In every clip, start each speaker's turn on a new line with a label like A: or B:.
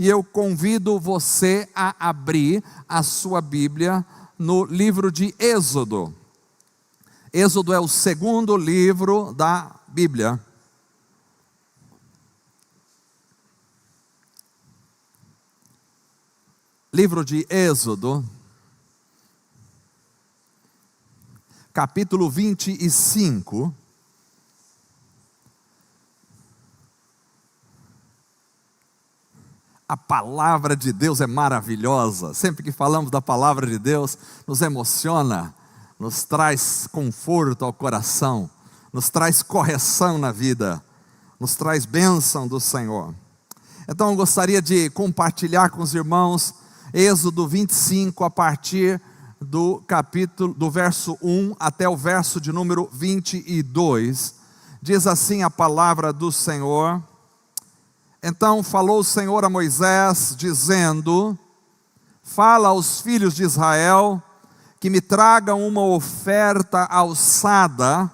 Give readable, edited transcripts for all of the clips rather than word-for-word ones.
A: E eu convido você a abrir a sua Bíblia no livro de Êxodo. Êxodo é o segundo livro da Bíblia. Livro de Êxodo, capítulo 25. A palavra de Deus é maravilhosa. Sempre que falamos da palavra de Deus, nos emociona, nos traz conforto ao coração, nos traz correção na vida, nos traz bênção do Senhor. Então eu gostaria de compartilhar com os irmãos Êxodo 25, a partir do verso 1 até o verso de número 22. Diz assim a palavra do Senhor: Então falou o Senhor a Moisés, dizendo: Fala aos filhos de Israel, que me tragam uma oferta alçada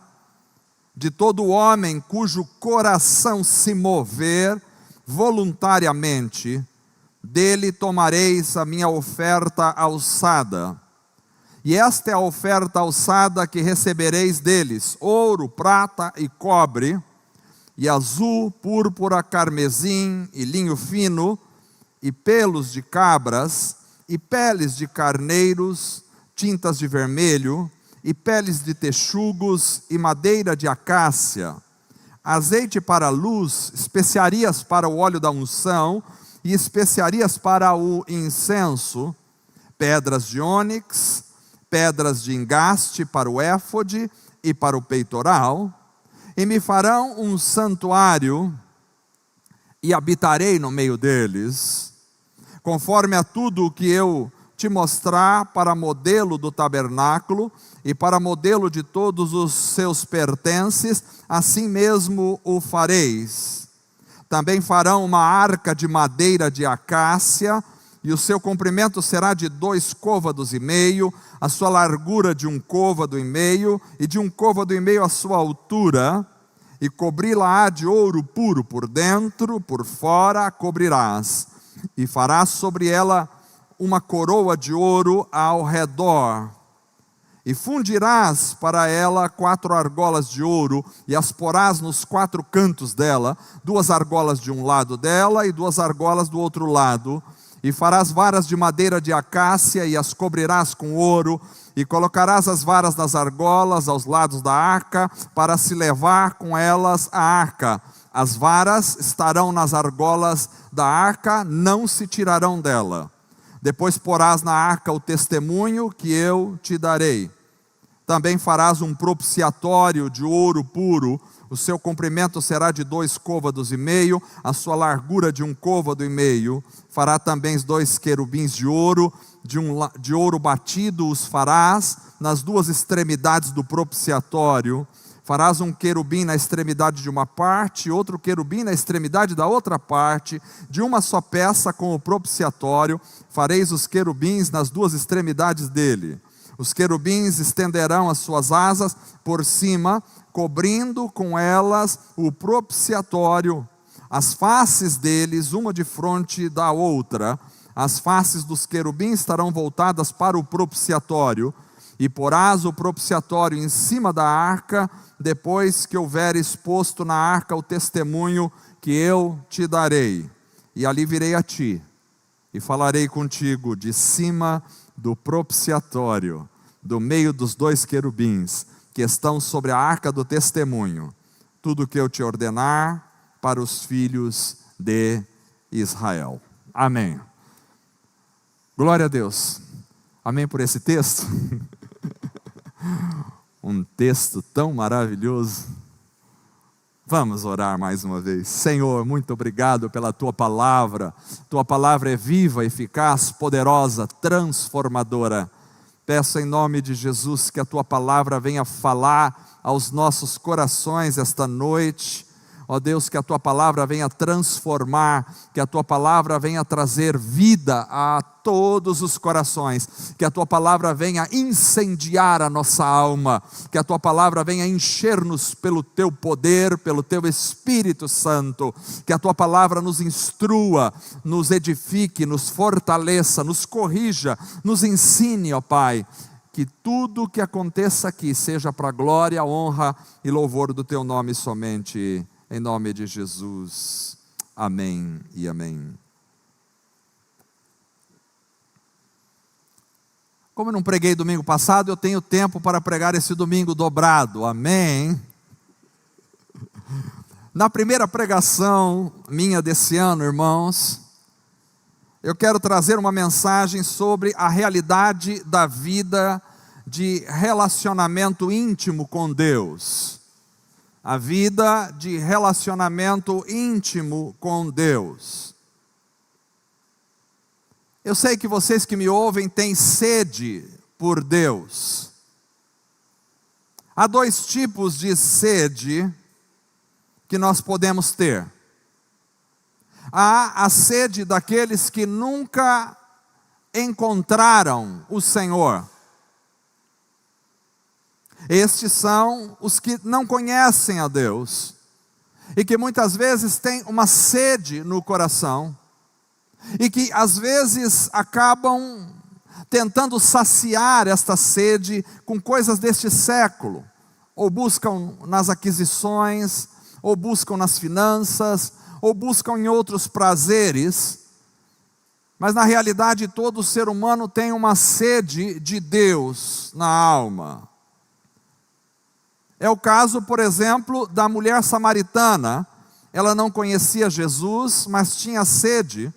A: de todo homem cujo coração se mover voluntariamente, dele tomareis a minha oferta alçada. E esta é a oferta alçada que recebereis deles: ouro, prata e cobre, e azul, púrpura, carmesim e linho fino, e pelos de cabras, e peles de carneiros, tintas de vermelho, e peles de texugos, e madeira de acácia, azeite para a luz, especiarias para o óleo da unção, e especiarias para o incenso, pedras de ônix, pedras de engaste para o éfode e para o peitoral. E me farão um santuário, e habitarei no meio deles, conforme a tudo o que eu te mostrar, para modelo do tabernáculo, e para modelo de todos os seus pertences, assim mesmo o fareis. Também farão uma arca de madeira de acácia, e o seu comprimento será de 2 côvados e meio, a sua largura de 1 côvado e meio, e de 1 côvado e meio a sua altura, e cobri-la-á de ouro puro por dentro, por fora a cobrirás, e farás sobre ela uma coroa de ouro ao redor, e fundirás para ela 4 argolas de ouro, e as porás nos 4 cantos dela, 2 argolas de um lado dela, e 2 argolas do outro lado. E farás varas de madeira de acácia, e as cobrirás com ouro, e colocarás as varas das argolas aos lados da arca, para se levar com elas a arca. As varas estarão nas argolas da arca, não se tirarão dela. Depois porás na arca o testemunho que eu te darei. Também farás um propiciatório de ouro puro, o seu comprimento será de 2 côvados e meio, a sua largura de 1 côvado e meio. Fará também os 2 querubins de ouro, de ouro batido os farás nas 2 extremidades do propiciatório. Farás um querubim na extremidade de uma parte, outro querubim na extremidade da outra parte, de uma só peça com o propiciatório. Fareis os querubins nas 2 extremidades dele. Os querubins estenderão as suas asas por cima, cobrindo com elas o propiciatório. As faces deles, uma de frente da outra. As faces dos querubins estarão voltadas para o propiciatório. E porás o propiciatório em cima da arca, depois que houver exposto na arca o testemunho que eu te darei. E ali virei a ti, e falarei contigo de cima do propiciatório, do meio dos 2 querubins, que estão sobre a arca do testemunho, tudo o que eu te ordenar para os filhos de Israel. Amém. Glória a Deus. Amém por esse texto. Um texto tão maravilhoso. Vamos orar mais uma vez. Senhor, muito obrigado pela Tua palavra. Tua palavra é viva, eficaz, poderosa, transformadora. Peço em nome de Jesus que a Tua palavra venha falar aos nossos corações esta noite. Ó Deus, que a Tua palavra venha transformar, que a Tua palavra venha trazer vida a todos os corações, que a Tua palavra venha incendiar a nossa alma, que a Tua palavra venha encher-nos pelo Teu poder, pelo Teu Espírito Santo, que a Tua palavra nos instrua, nos edifique, nos fortaleça, nos corrija, nos ensine, ó Pai, que tudo que aconteça aqui seja para a glória, honra e louvor do Teu nome somente. Em nome de Jesus, amém e amém. Como eu não preguei domingo passado, eu tenho tempo para pregar esse domingo dobrado, amém. Na primeira pregação minha desse ano, irmãos, eu quero trazer uma mensagem sobre a realidade da vida de relacionamento íntimo com Deus. A vida de relacionamento íntimo com Deus. Eu sei que vocês que me ouvem têm sede por Deus. Há dois tipos de sede que nós podemos ter. Há a sede daqueles que nunca encontraram o Senhor. Estes são os que não conhecem a Deus e que muitas vezes têm uma sede no coração e que às vezes acabam tentando saciar esta sede com coisas deste século, ou buscam nas aquisições, ou buscam nas finanças, ou buscam em outros prazeres, mas na realidade todo ser humano tem uma sede de Deus na alma. É o caso, por exemplo, da mulher samaritana. Ela não conhecia Jesus, mas tinha sede.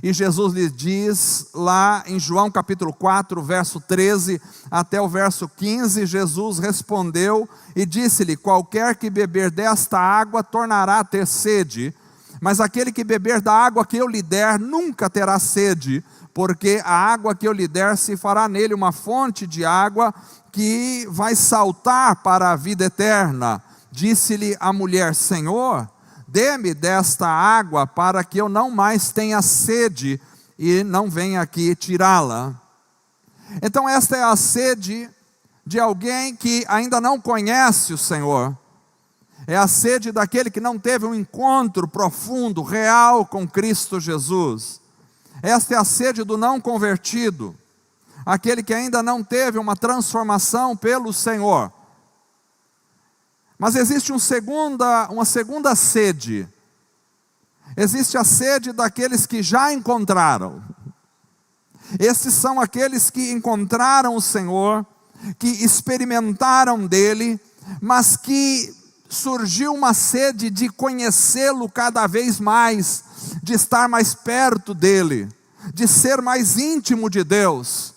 A: E Jesus lhe diz lá em João capítulo 4, verso 13 até o verso 15, Jesus respondeu e disse-lhe: qualquer que beber desta água tornará a ter sede, mas aquele que beber da água que eu lhe der nunca terá sede, porque a água que eu lhe der se fará nele uma fonte de água que vai saltar para a vida eterna. Disse-lhe a mulher: Senhor, dê-me desta água para que eu não mais tenha sede e não venha aqui tirá-la. Então esta é a sede de alguém que ainda não conhece o Senhor. É a sede daquele que não teve um encontro profundo, real com Cristo Jesus. Esta é a sede do não convertido, aquele que ainda não teve uma transformação pelo Senhor. Mas existe uma segunda sede. Existe a sede daqueles que já encontraram. Esses são aqueles que encontraram o Senhor, que experimentaram dele, mas que surgiu uma sede de conhecê-lo cada vez mais, de estar mais perto dele, de ser mais íntimo de Deus.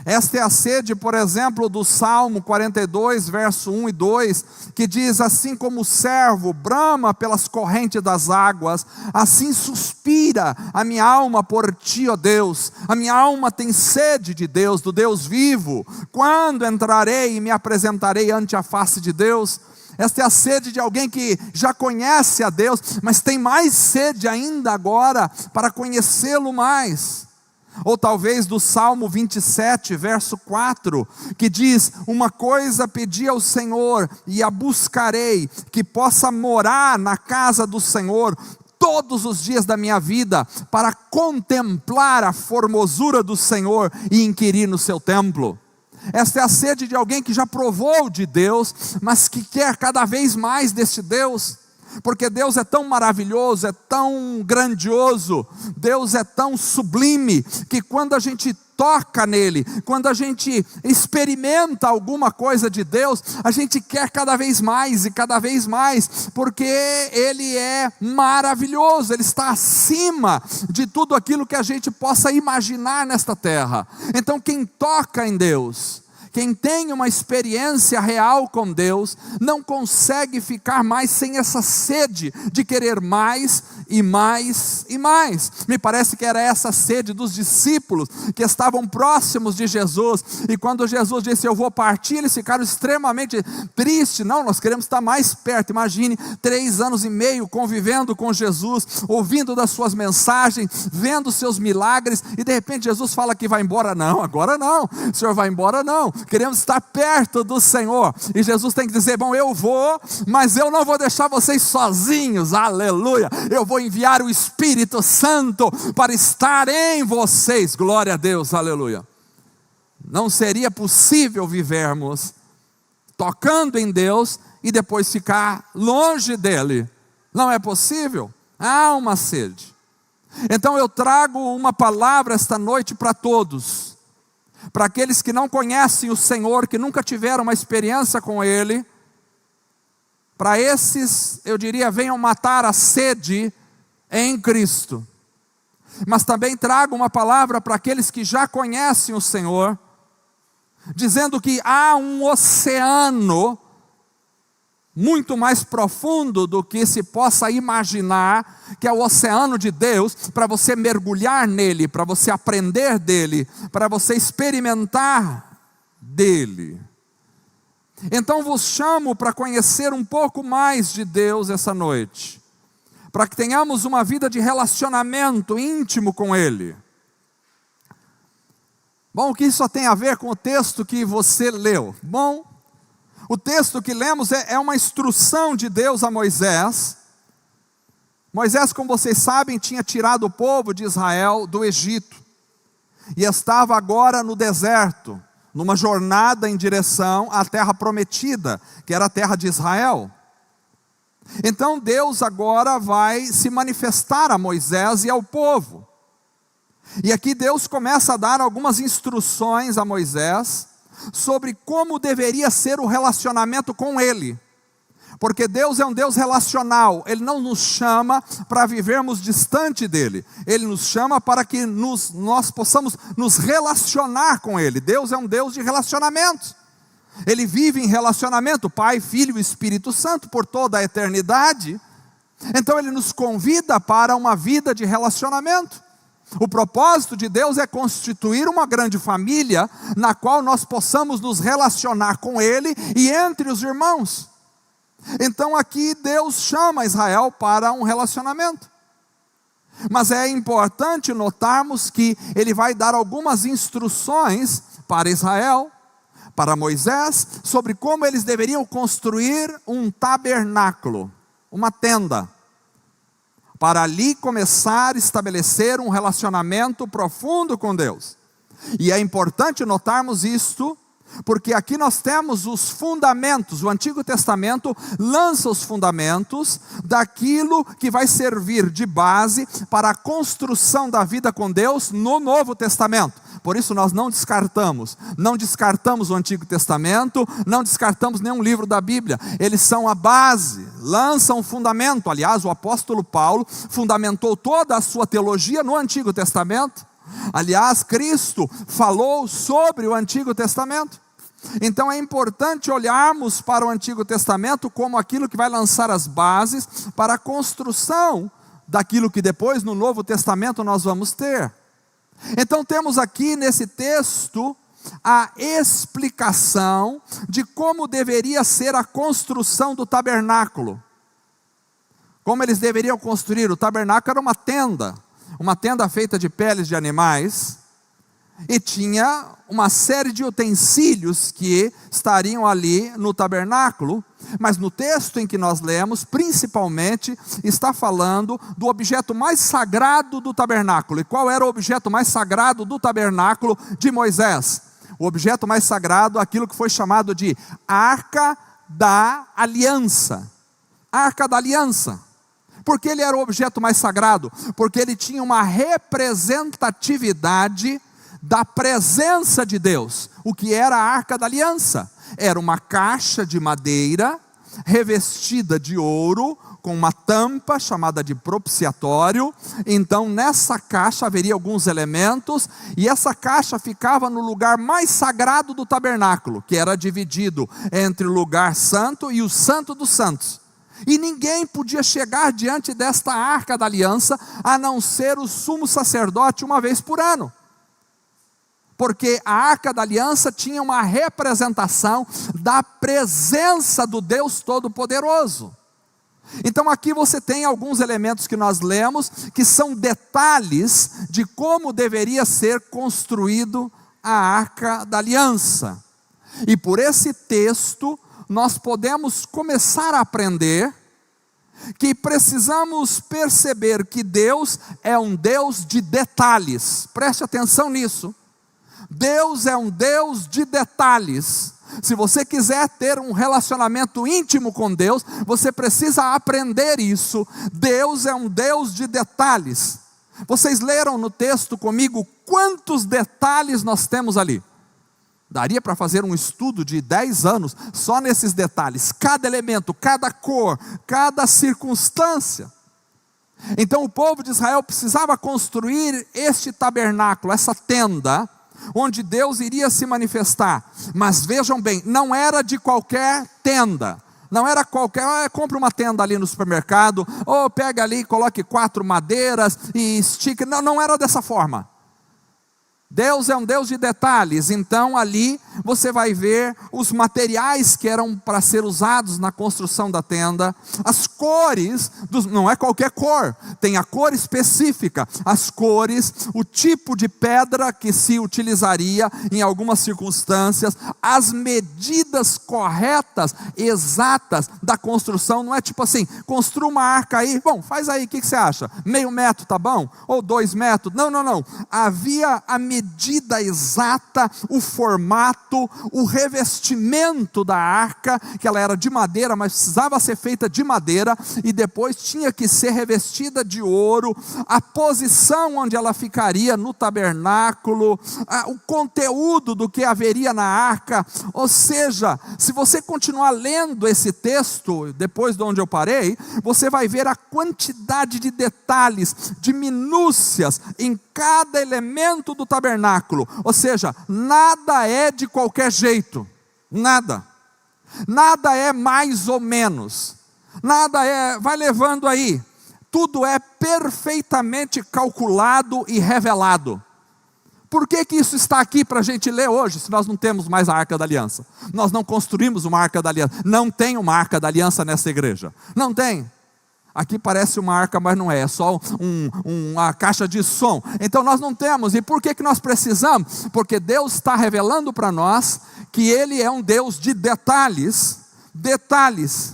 A: Esta é a sede, por exemplo, do Salmo 42, verso 1 e 2, que diz: assim como o servo brama pelas correntes das águas, assim suspira a minha alma por ti, ó Deus. A minha alma tem sede de Deus, do Deus vivo. Quando entrarei e me apresentarei ante a face de Deus? Esta é a sede de alguém que já conhece a Deus, mas tem mais sede ainda agora para conhecê-lo mais. Ou talvez do Salmo 27, verso 4, que diz: uma coisa pedi ao Senhor e a buscarei, que possa morar na casa do Senhor todos os dias da minha vida, para contemplar a formosura do Senhor e inquirir no seu templo. Esta é a sede de alguém que já provou de Deus, mas que quer cada vez mais deste Deus, porque Deus é tão maravilhoso, é tão grandioso, Deus é tão sublime, que quando a gente toca nele, quando a gente experimenta alguma coisa de Deus, a gente quer cada vez mais e cada vez mais, porque ele é maravilhoso, ele está acima de tudo aquilo que a gente possa imaginar nesta terra. Então quem toca em Deus, Quem tem uma experiência real com Deus, não consegue ficar mais sem essa sede de querer mais e mais e mais. Me parece que era essa sede dos discípulos que estavam próximos de Jesus, e quando Jesus disse: eu vou partir, eles ficaram extremamente tristes. Não, nós queremos estar mais perto. Imagine, 3 anos e meio convivendo com Jesus, ouvindo das suas mensagens, vendo seus milagres, e de repente Jesus fala que vai embora. Não, agora não, o Senhor vai embora não, queremos estar perto do Senhor. E Jesus tem que dizer: bom, eu vou, mas eu não vou deixar vocês sozinhos, aleluia, eu vou enviar o Espírito Santo para estar em vocês, glória a Deus, aleluia. Não seria possível vivermos tocando em Deus e depois ficar longe dEle, não é possível, há uma sede. Então eu trago uma palavra esta noite para todos, para aqueles que não conhecem o Senhor, que nunca tiveram uma experiência com Ele. Para esses, eu diria, venham matar a sede em Cristo. Mas também trago uma palavra para aqueles que já conhecem o Senhor, dizendo que há um oceano muito mais profundo do que se possa imaginar, que é o oceano de Deus, para você mergulhar nele, para você aprender dele, para você experimentar dele. Então vos chamo para conhecer um pouco mais de Deus essa noite, para que tenhamos uma vida de relacionamento íntimo com Ele. Bom, o que isso tem a ver com o texto que você leu? Bom, o texto que lemos é uma instrução de Deus a Moisés. Moisés, como vocês sabem, tinha tirado o povo de Israel do Egito, e estava agora no deserto, numa jornada em direção à terra prometida, que era a terra de Israel. Então Deus agora vai se manifestar a Moisés e ao povo. E aqui Deus começa a dar algumas instruções a Moisés sobre como deveria ser o relacionamento com Ele. Porque Deus é um Deus relacional, Ele não nos chama para vivermos distante dEle, Ele nos chama para que nós possamos nos relacionar com Ele. Deus é um Deus de relacionamento, Ele vive em relacionamento, Pai, Filho e Espírito Santo, por toda a eternidade. Então Ele nos convida para uma vida de relacionamento. O propósito de Deus é constituir uma grande família, na qual nós possamos nos relacionar com Ele e entre os irmãos. Então aqui Deus chama Israel para um relacionamento. Mas é importante notarmos que Ele vai dar algumas instruções para Israel, para Moisés, sobre como eles deveriam construir um tabernáculo, uma tenda, para ali começar a estabelecer um relacionamento profundo com Deus. E é importante notarmos isto, porque aqui nós temos os fundamentos. O Antigo Testamento lança os fundamentos daquilo que vai servir de base para a construção da vida com Deus no Novo Testamento. Por isso nós não descartamos o Antigo Testamento, não descartamos nenhum livro da Bíblia. Eles são a base, lançam o fundamento. Aliás, o apóstolo Paulo fundamentou toda a sua teologia no Antigo Testamento. Aliás, Cristo falou sobre o Antigo Testamento. Então é importante olharmos para o Antigo Testamento como aquilo que vai lançar as bases para a construção daquilo que depois no Novo Testamento nós vamos ter. Então temos aqui nesse texto a explicação de como deveria ser a construção do tabernáculo. Como eles deveriam construir. O tabernáculo era uma tenda feita de peles de animais, e tinha uma série de utensílios que estariam ali no tabernáculo. Mas no texto em que nós lemos, principalmente, está falando do objeto mais sagrado do tabernáculo. E qual era o objeto mais sagrado do tabernáculo de Moisés? O objeto mais sagrado, aquilo que foi chamado de Arca da Aliança. Arca da Aliança. Por que ele era o objeto mais sagrado? Porque ele tinha uma representatividade da presença de Deus. O que era a Arca da Aliança? Era uma caixa de madeira, revestida de ouro, com uma tampa chamada de propiciatório. Então nessa caixa haveria alguns elementos, e essa caixa ficava no lugar mais sagrado do tabernáculo, que era dividido entre o lugar santo e o santo dos santos. E ninguém podia chegar diante desta arca da aliança, a não ser o sumo sacerdote uma vez por ano. Porque a arca da aliança tinha uma representação da presença do Deus Todo-Poderoso. Então aqui você tem alguns elementos que nós lemos, que são detalhes de como deveria ser construído a arca da aliança. E por esse texto, nós podemos começar a aprender que precisamos perceber que Deus é um Deus de detalhes. Preste atenção nisso. Deus é um Deus de detalhes. Se você quiser ter um relacionamento íntimo com Deus, você precisa aprender isso. Deus é um Deus de detalhes. Vocês leram no texto comigo quantos detalhes nós temos ali? Daria para fazer um estudo de 10 anos só nesses detalhes. Cada elemento, cada cor, cada circunstância. Então o povo de Israel precisava construir este tabernáculo, essa tenda, onde Deus iria se manifestar. Mas vejam bem, não era de qualquer tenda. Não era qualquer, compra uma tenda ali no supermercado, ou pega ali, coloque 4 madeiras e estique. Não, não era dessa forma. Deus é um Deus de detalhes. Então ali você vai ver os materiais que eram para ser usados na construção da tenda, as cores, não é qualquer cor, tem a cor específica, as cores, o tipo de pedra que se utilizaria em algumas circunstâncias, as medidas corretas, exatas da construção. Não é tipo assim, construa uma arca aí, bom, faz aí, o que você acha? Meio metro tá bom? Ou 2 metros? Não, havia a medida exata, o formato, o revestimento da arca, que ela era de madeira, mas precisava ser feita de madeira, e depois tinha que ser revestida de ouro, a posição onde ela ficaria no tabernáculo, o conteúdo do que haveria na arca. Ou seja, se você continuar lendo esse texto, depois de onde eu parei, você vai ver a quantidade de detalhes, de minúcias em cada elemento do tabernáculo. Ou seja, nada é de qualquer jeito, nada é mais ou menos, vai levando aí, tudo é perfeitamente calculado e revelado. Por que isso está aqui para a gente ler hoje, se nós não temos mais a Arca da Aliança? Nós não construímos uma Arca da Aliança, não tem uma Arca da Aliança nessa igreja, não tem. Aqui parece uma arca, mas não é só uma caixa de som. Então nós não temos. E por que nós precisamos? Porque Deus está revelando para nós que Ele é um Deus de detalhes. Detalhes.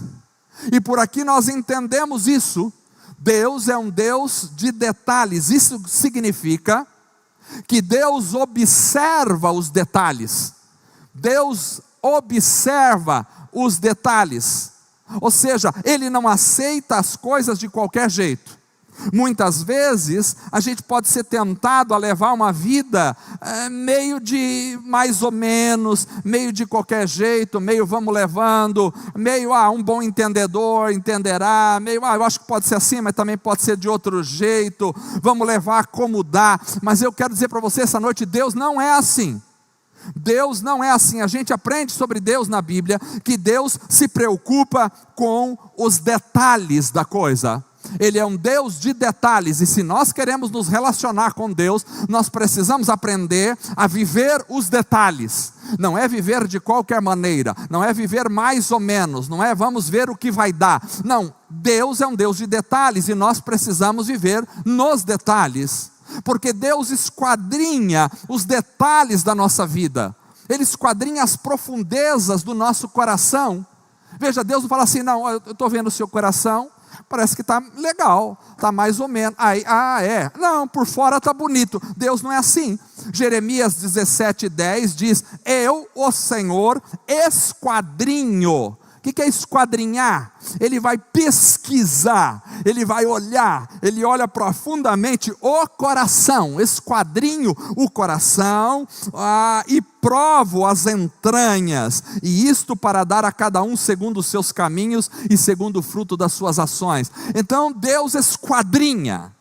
A: E por aqui nós entendemos isso. Deus é um Deus de detalhes. Isso significa que Deus observa os detalhes. Deus observa os detalhes. Ou seja, Ele não aceita as coisas de qualquer jeito. Muitas vezes a gente pode ser tentado a levar uma vida meio de mais ou menos, meio de qualquer jeito, meio vamos levando, meio um bom entendedor entenderá, meio eu acho que pode ser assim, mas também pode ser de outro jeito, vamos levar como dá. Mas eu quero dizer para você essa noite, Deus não é assim. Deus não é assim. A gente aprende sobre Deus na Bíblia, que Deus se preocupa com os detalhes da coisa. Ele é um Deus de detalhes, e se nós queremos nos relacionar com Deus, nós precisamos aprender a viver os detalhes. Não é viver de qualquer maneira, não é viver mais ou menos, não é vamos ver o que vai dar. Não, Deus é um Deus de detalhes, e nós precisamos viver nos detalhes. Porque Deus esquadrinha os detalhes da nossa vida. Ele esquadrinha as profundezas do nosso coração. Veja, Deus não fala assim, não, eu estou vendo o seu coração, parece que está legal, está mais ou menos. Não, por fora está bonito. Deus não é assim. Jeremias 17:10 diz, eu, o Senhor, esquadrinho. O que é esquadrinhar? Ele vai pesquisar, ele vai olhar, ele olha profundamente o coração, esquadrinho o coração, e provo as entranhas, e isto para dar a cada um segundo os seus caminhos e segundo o fruto das suas ações. Então Deus esquadrinha.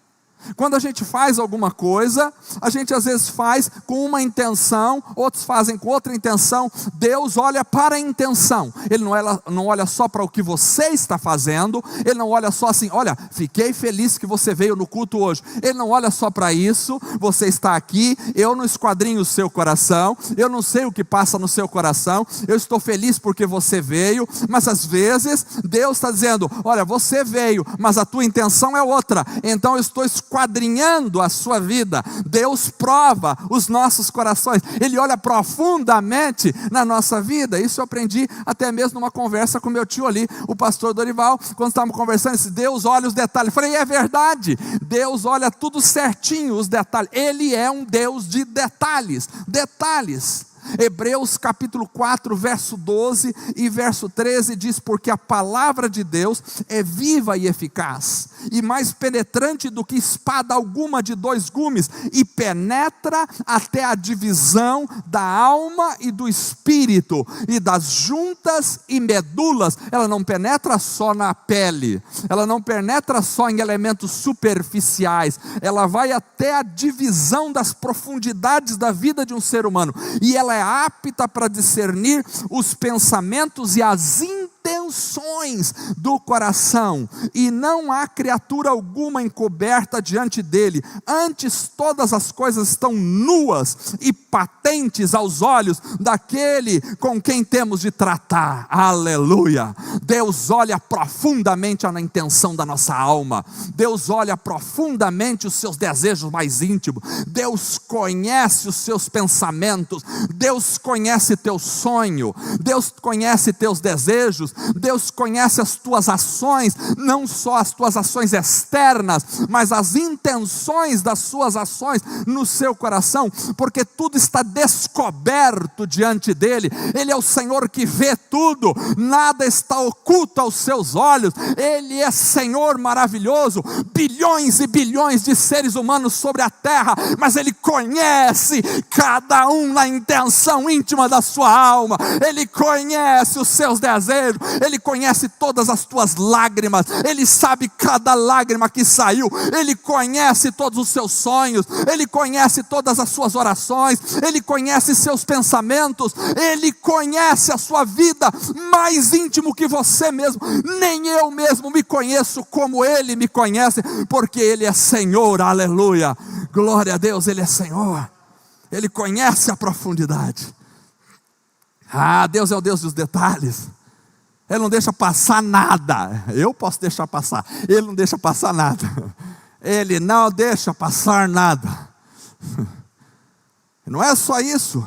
A: Quando a gente faz alguma coisa, a gente às vezes faz com uma intenção, outros fazem com outra intenção. Deus olha para a intenção, Ele não olha só para o que você está fazendo, Ele não olha só assim, olha, fiquei feliz que você veio no culto hoje. Ele não olha só para isso, você está aqui, eu não esquadrinho o seu coração, eu não sei o que passa no seu coração, eu estou feliz porque você veio, mas às vezes Deus está dizendo, olha, você veio, mas a tua intenção é outra, então eu estou esquadrinhando a sua vida. Deus prova os nossos corações, Ele olha profundamente na nossa vida. Isso eu aprendi até mesmo numa conversa com meu tio ali, o pastor Dorival, quando estávamos conversando, disse, Deus olha os detalhes. Eu falei, é verdade, Deus olha tudo certinho, os detalhes. Ele é um Deus de detalhes. Hebreus capítulo 4, verso 12 e verso 13 diz, porque a palavra de Deus é viva e eficaz, e mais penetrante do que espada alguma de dois gumes, e penetra até a divisão da alma e do espírito, e das juntas e medulas. Ela não penetra só na pele, ela não penetra só em elementos superficiais, ela vai até a divisão das profundidades da vida de um ser humano, e ela é apta para discernir os pensamentos e as intenções do coração, e não há criatura alguma encoberta diante dele. Antes todas as coisas estão nuas e patentes aos olhos daquele com quem temos de tratar. Aleluia! Deus olha profundamente na intenção da nossa alma, Deus olha profundamente os seus desejos mais íntimos, Deus conhece os seus pensamentos, Deus conhece teu sonho, Deus conhece teus desejos, Deus conhece as tuas ações, não só as tuas ações externas, mas as intenções das suas ações no seu coração, porque tudo está descoberto diante dele. Ele é o Senhor que vê tudo, nada está oculto aos seus olhos. Ele é Senhor maravilhoso, bilhões e bilhões de seres humanos sobre a terra, mas Ele conhece cada um na intenção íntima da sua alma. Ele conhece os seus desejos, Ele conhece todas as tuas lágrimas, Ele sabe cada lágrima que saiu, Ele conhece todos os seus sonhos, Ele conhece todas as suas orações, Ele conhece seus pensamentos, Ele conhece a sua vida mais íntimo que você mesmo. Nem eu mesmo me conheço como Ele me conhece, porque Ele é Senhor. Aleluia, glória a Deus. Ele é Senhor, Ele conhece a profundidade. Deus é o Deus dos detalhes. Ele não deixa passar nada. Eu posso deixar passar, Ele não deixa passar nada. Ele não deixa passar nada. Não é só isso.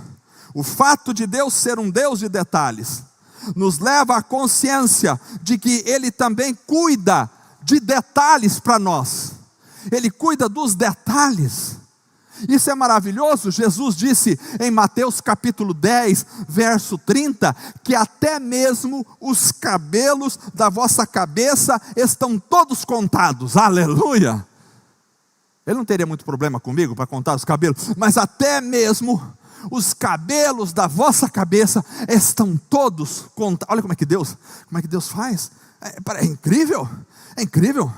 A: O fato de Deus ser um Deus de detalhes nos leva à consciência de que Ele também cuida de detalhes para nós. Ele cuida dos detalhes. Isso é maravilhoso. Jesus disse em Mateus capítulo 10, verso 30, que até mesmo os cabelos da vossa cabeça estão todos contados. Aleluia! Ele não teria muito problema comigo para contar os cabelos, mas até mesmo os cabelos da vossa cabeça estão todos contados. Olha como é que Deus faz. É incrível, é incrível.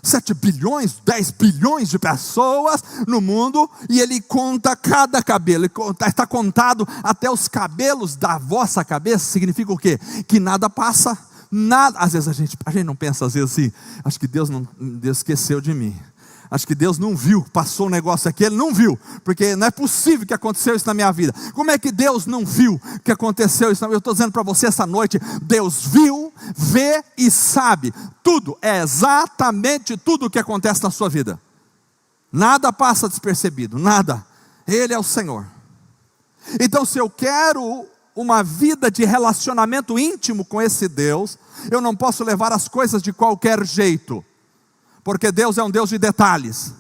A: 7 bilhões, 10 bilhões de pessoas no mundo, e Ele conta cada cabelo, está contado até os cabelos da vossa cabeça. Significa o quê? Que nada passa, nada. Às vezes a gente não pensa, às vezes assim, acho que Deus esqueceu de mim. Acho que Deus não viu, passou um negócio aqui, Ele não viu, porque não é possível que aconteceu isso na minha vida. Como é que Deus não viu que aconteceu isso? Eu estou dizendo para você essa noite, Deus viu, vê e sabe tudo. É exatamente tudo o que acontece na sua vida. Nada passa despercebido, nada. Ele é o Senhor. Então, se eu quero uma vida de relacionamento íntimo com esse Deus, eu não posso levar as coisas de qualquer jeito, porque Deus é um Deus de detalhes.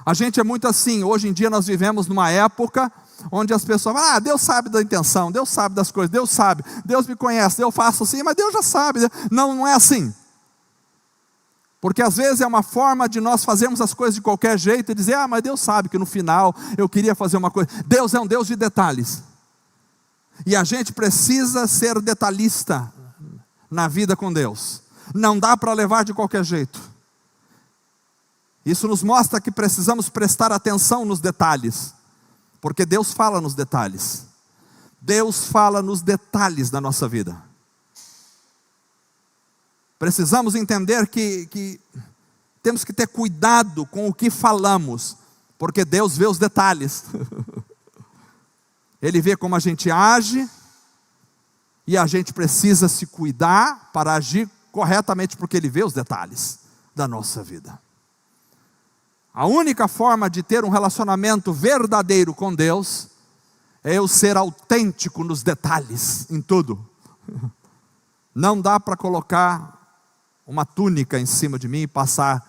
A: A gente é muito assim. Hoje em dia nós vivemos numa época onde as pessoas falam, Deus sabe da intenção, Deus sabe das coisas, Deus sabe, Deus me conhece, eu faço assim, mas Deus já sabe. Não, não é assim. Porque às vezes é uma forma de nós fazermos as coisas de qualquer jeito e dizer, mas Deus sabe que no final eu queria fazer uma coisa. Deus é um Deus de detalhes. E a gente precisa ser detalhista na vida com Deus. Não dá para levar de qualquer jeito. Isso nos mostra que precisamos prestar atenção nos detalhes. Porque Deus fala nos detalhes. Deus fala nos detalhes da nossa vida. Precisamos entender que temos que ter cuidado com o que falamos, porque Deus vê os detalhes. Ele vê como a gente age, e a gente precisa se cuidar para agir corretamente, porque Ele vê os detalhes da nossa vida. A única forma de ter um relacionamento verdadeiro com Deus, é eu ser autêntico nos detalhes, em tudo. Não dá para colocar uma túnica em cima de mim e passar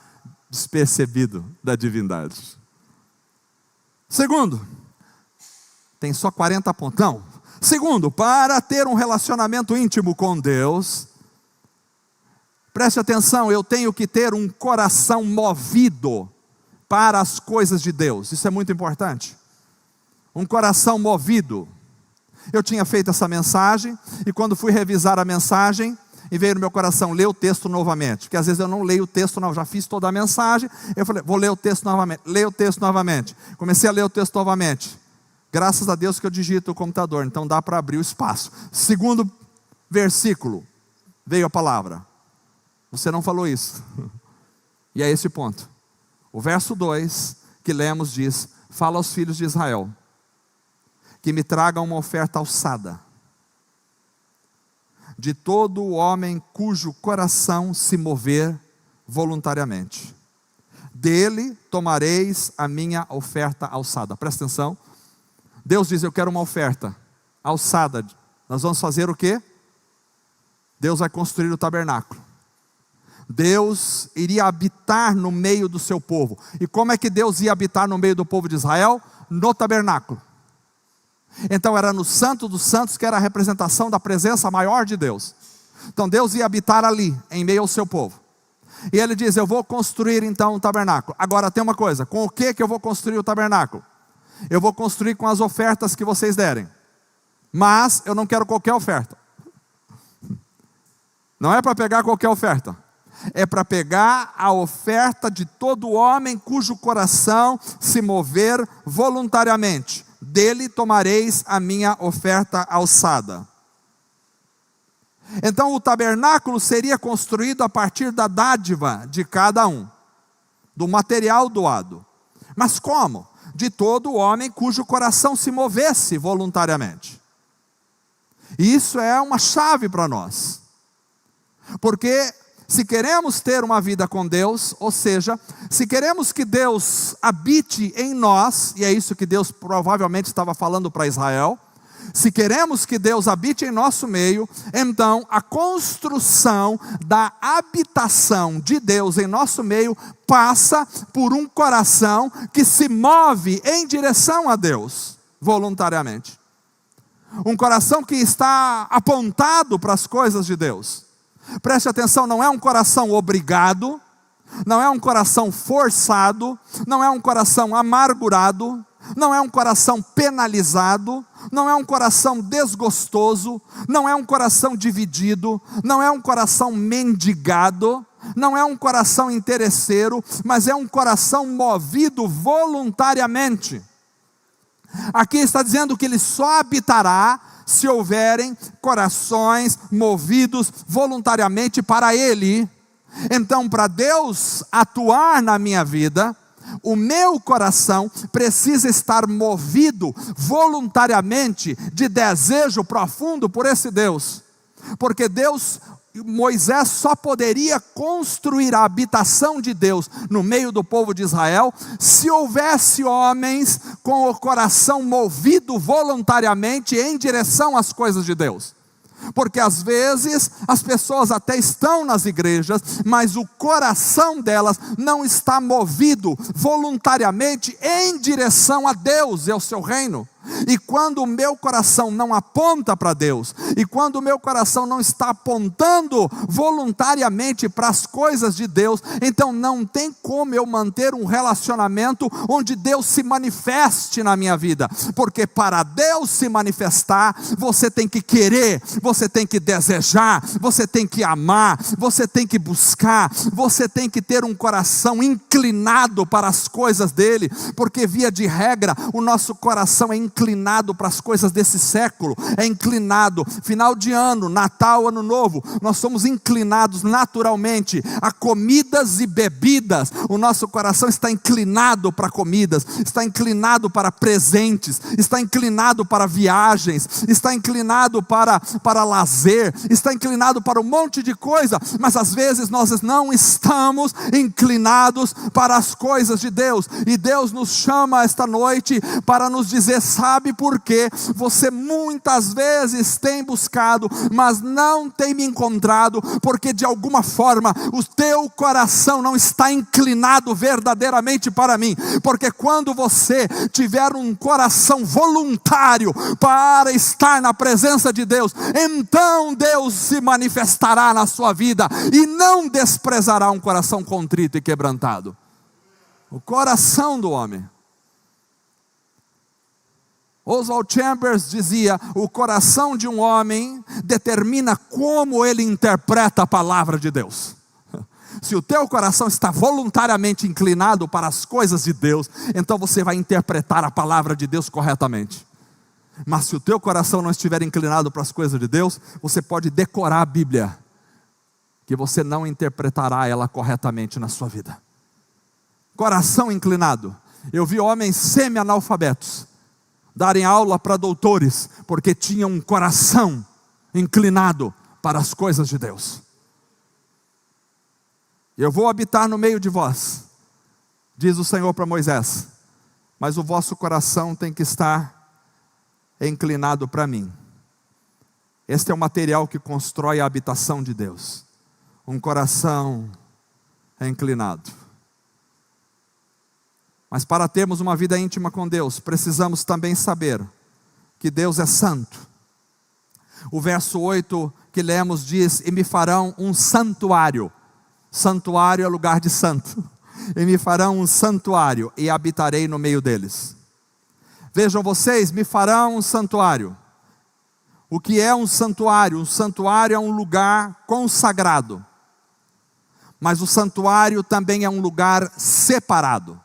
A: despercebido da divindade. Segundo, tem só 40 pontos. Não. Segundo, para ter um relacionamento íntimo com Deus, preste atenção, eu tenho que ter um coração movido para as coisas de Deus. Isso é muito importante. Um coração movido. Eu tinha feito essa mensagem, e quando fui revisar a mensagem, e veio no meu coração ler o texto novamente, porque às vezes eu não leio o texto, não, já fiz toda a mensagem, eu falei, vou ler o texto novamente, leio o texto novamente, comecei a ler o texto novamente, graças a Deus que eu digito o computador, então dá para abrir o espaço. Segundo versículo, veio a palavra, você não falou isso, e é esse o ponto. O verso 2 que lemos diz, fala aos filhos de Israel, que me tragam uma oferta alçada, de todo o homem cujo coração se mover voluntariamente. Dele tomareis a minha oferta alçada. Presta atenção. Deus diz, eu quero uma oferta alçada. Nós vamos fazer o quê? Deus vai construir o tabernáculo. Deus iria habitar no meio do seu povo. E como é que Deus ia habitar no meio do povo de Israel? No tabernáculo. Então era no Santo dos Santos, que era a representação da presença maior de Deus. Então Deus ia habitar ali, em meio ao seu povo. E Ele diz, eu vou construir então um tabernáculo. Agora tem uma coisa, com o que eu vou construir o tabernáculo? Eu vou construir com as ofertas que vocês derem. Mas eu não quero qualquer oferta. Não é para pegar qualquer oferta. É para pegar a oferta de todo homem cujo coração se mover voluntariamente. Dele tomareis a minha oferta alçada. Então o tabernáculo seria construído a partir da dádiva de cada um, do material doado. Mas como? De todo homem cujo coração se movesse voluntariamente. E isso é uma chave para nós. Porque se queremos ter uma vida com Deus, ou seja, se queremos que Deus habite em nós, e é isso que Deus provavelmente estava falando para Israel, se queremos que Deus habite em nosso meio, então a construção da habitação de Deus em nosso meio passa por um coração que se move em direção a Deus, voluntariamente. Um coração que está apontado para as coisas de Deus. Preste atenção, não é um coração obrigado, não é um coração forçado, não é um coração amargurado, não é um coração penalizado, não é um coração desgostoso, não é um coração dividido, não é um coração mendigado, não é um coração interesseiro, mas é um coração movido voluntariamente. Aqui está dizendo que Ele só habitará se houverem corações movidos voluntariamente para Ele. Então, para Deus atuar na minha vida, o meu coração precisa estar movido voluntariamente de desejo profundo por esse Deus. Porque Moisés só poderia construir a habitação de Deus no meio do povo de Israel se houvesse homens com o coração movido voluntariamente em direção às coisas de Deus. Porque às vezes as pessoas até estão nas igrejas, mas o coração delas não está movido voluntariamente em direção a Deus e ao seu reino. E quando o meu coração não aponta para Deus, e quando o meu coração não está apontando voluntariamente para as coisas de Deus, então não tem como eu manter um relacionamento onde Deus se manifeste na minha vida, porque para Deus se manifestar, você tem que querer, você tem que desejar, você tem que amar, você tem que buscar, você tem que ter um coração inclinado para as coisas dele, porque via de regra, o nosso coração é inclinado para as coisas desse século, é inclinado, final de ano, Natal, Ano Novo, nós somos inclinados naturalmente a comidas e bebidas, o nosso coração está inclinado para comidas, está inclinado para presentes, está inclinado para viagens, está inclinado para lazer, está inclinado para um monte de coisa, mas às vezes nós não estamos inclinados para as coisas de Deus, e Deus nos chama esta noite para nos dizer: sabe por quê? Você muitas vezes tem buscado, mas não tem me encontrado, porque de alguma forma o teu coração não está inclinado verdadeiramente para mim, porque quando você tiver um coração voluntário para estar na presença de Deus, então Deus se manifestará na sua vida, e não desprezará um coração contrito e quebrantado. O coração do homem. Oswald Chambers dizia: o coração de um homem determina como ele interpreta a palavra de Deus. Se o teu coração está voluntariamente inclinado para as coisas de Deus, então você vai interpretar a palavra de Deus corretamente. Mas se o teu coração não estiver inclinado para as coisas de Deus, você pode decorar a Bíblia, que você não interpretará ela corretamente na sua vida. Coração inclinado. Eu vi homens semi-analfabetos darem aula para doutores, porque tinham um coração inclinado para as coisas de Deus. Eu vou habitar no meio de vós, diz o Senhor para Moisés, mas o vosso coração tem que estar inclinado para mim. Este é o material que constrói a habitação de Deus, um coração inclinado. Mas para termos uma vida íntima com Deus, precisamos também saber que Deus é santo. O verso 8 que lemos diz: e me farão um santuário. Santuário é lugar de santo. E me farão um santuário, e habitarei no meio deles. Vejam vocês, me farão um santuário. O que é um santuário? Um santuário é um lugar consagrado. Mas o santuário também é um lugar separado.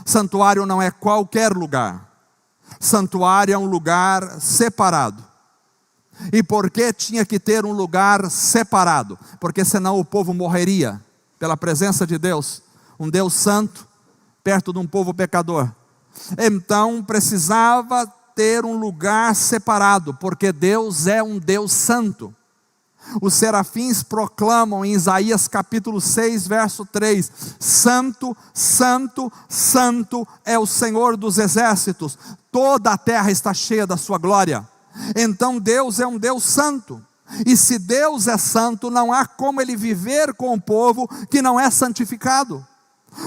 A: Santuário não é qualquer lugar. Santuário é um lugar separado. E por que tinha que ter um lugar separado? Porque senão o povo morreria pela presença de Deus. Um Deus santo perto de um povo pecador. Então precisava ter um lugar separado, porque Deus é um Deus santo. Os serafins proclamam em Isaías capítulo 6, verso 3: santo, santo, santo é o Senhor dos exércitos, toda a terra está cheia da sua glória. Então Deus é um Deus santo, e se Deus é santo, não há como ele viver com o povo que não é santificado.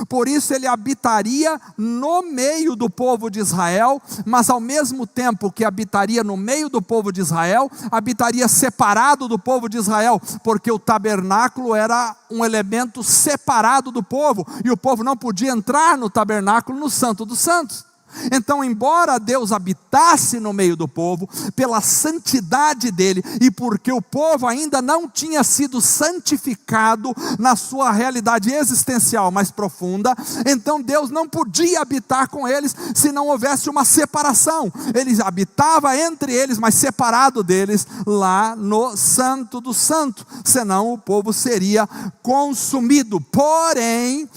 A: Por isso ele habitaria no meio do povo de Israel, mas ao mesmo tempo que habitaria no meio do povo de Israel, habitaria separado do povo de Israel, porque o tabernáculo era um elemento separado do povo, e o povo não podia entrar no tabernáculo, no Santo dos Santos. Então, embora Deus habitasse no meio do povo, pela santidade dele, e porque o povo ainda não tinha sido santificado na sua realidade existencial mais profunda, então Deus não podia habitar com eles se não houvesse uma separação. Ele habitava entre eles, mas separado deles lá no Santo do Santo, senão o povo seria consumido. Porém,